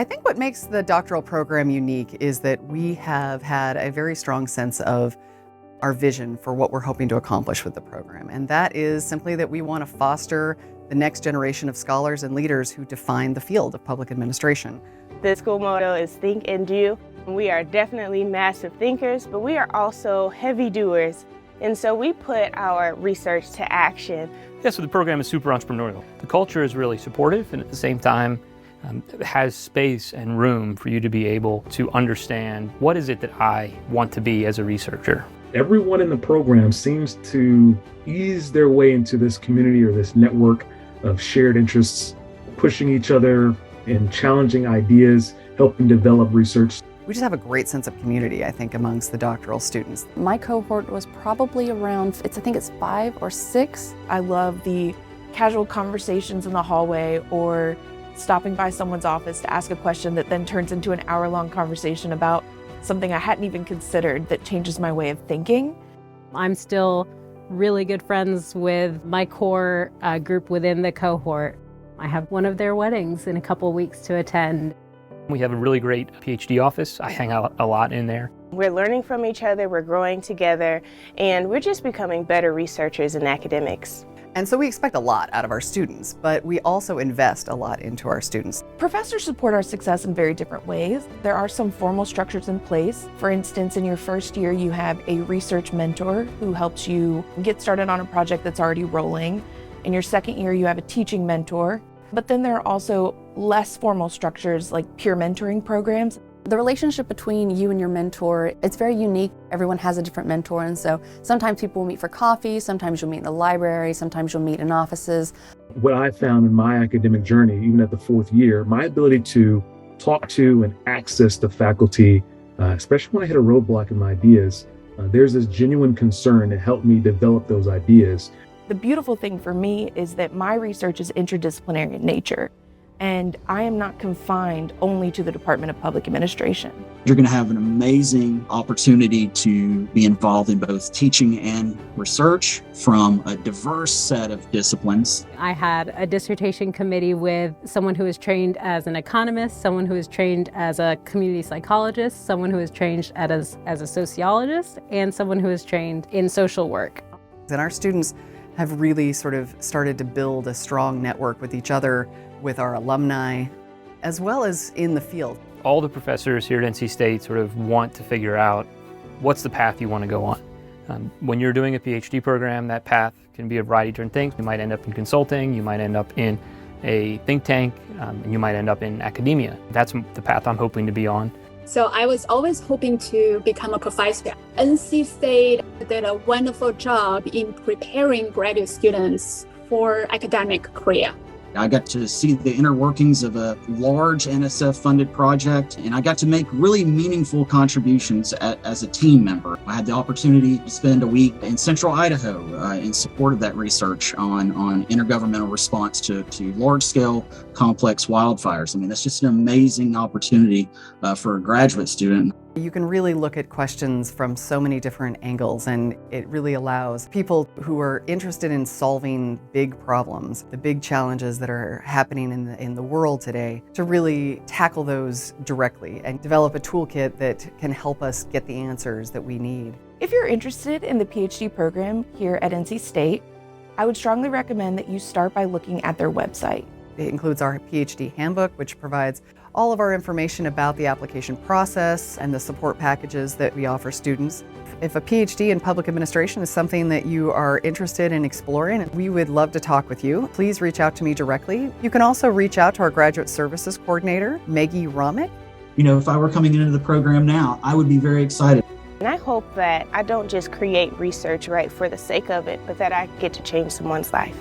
I think what makes the doctoral program unique is that we have had a very strong sense of our vision for what we're hoping to accomplish with the program. And that is simply that we want to foster the next generation of scholars and leaders who define the field of public administration. The school motto is think and do. We are definitely massive thinkers, but we are also heavy doers. And so we put our research to action. Yeah, so the program is super entrepreneurial. The culture is really supportive, and at the same time, it has space and room for you to be able to understand what is it that I want to be as a researcher. Everyone in the program seems to ease their way into this community or this network of shared interests, pushing each other and challenging ideas, helping develop research. We just have a great sense of community, I think, amongst the doctoral students. My cohort was probably around, I think it's 5 or 6. I love the casual conversations in the hallway or stopping by someone's office to ask a question that then turns into an hour-long conversation about something I hadn't even considered that changes my way of thinking. I'm still really good friends with my core group within the cohort. I have one of their weddings in a couple weeks to attend. We have a really great PhD office. I hang out a lot in there. We're learning from each other, we're growing together, and we're just becoming better researchers and academics. And so we expect a lot out of our students, but we also invest a lot into our students. Professors support our success in very different ways. There are some formal structures in place. For instance, in your first year, you have a research mentor who helps you get started on a project that's already rolling. In your second year, you have a teaching mentor. But then there are also less formal structures like peer mentoring programs. The relationship between you and your mentor, it's very unique. Everyone has a different mentor, and so sometimes people will meet for coffee, sometimes you'll meet in the library, sometimes you'll meet in offices. What I found in my academic journey, even at the 4th year, my ability to talk to and access the faculty, especially when I hit a roadblock in my ideas, there's this genuine concern to help me develop those ideas. The beautiful thing for me is that my research is interdisciplinary in nature, and I am not confined only to the Department of Public Administration. You're going to have an amazing opportunity to be involved in both teaching and research from a diverse set of disciplines. I had a dissertation committee with someone who is trained as an economist, someone who is trained as a community psychologist, someone who is trained as a sociologist, and someone who is trained in social work. And our students have really sort of started to build a strong network with each other, with our alumni, as well as in the field. All the professors here at NC State sort of want to figure out what's the path you want to go on. When you're doing a PhD program, that path can be a variety of different things. You might end up in consulting, you might end up in a think tank, and you might end up in academia. That's the path I'm hoping to be on. So I was always hoping to become a professor. NC State did a wonderful job in preparing graduate students for academic career. I got to see the inner workings of a large NSF-funded project, and I got to make really meaningful contributions as a team member. I had the opportunity to spend a week in central Idaho in support of that research on intergovernmental response to large-scale complex wildfires. I mean, that's just an amazing opportunity for a graduate student. You can really look at questions from so many different angles, and it really allows people who are interested in solving big problems, the big challenges that are happening in the world today, to really tackle those directly and develop a toolkit that can help us get the answers that we need. If you're interested in the PhD program here at NC State, I would strongly recommend that you start by looking at their website. It includes our PhD handbook, which provides all of our information about the application process and the support packages that we offer students. If a PhD in public administration is something that you are interested in exploring, we would love to talk with you. Please reach out to me directly. You can also reach out to our graduate services coordinator, Maggie Romick. You know, if I were coming into the program now, I would be very excited. And I hope that I don't just create research, right, for the sake of it, but that I get to change someone's life.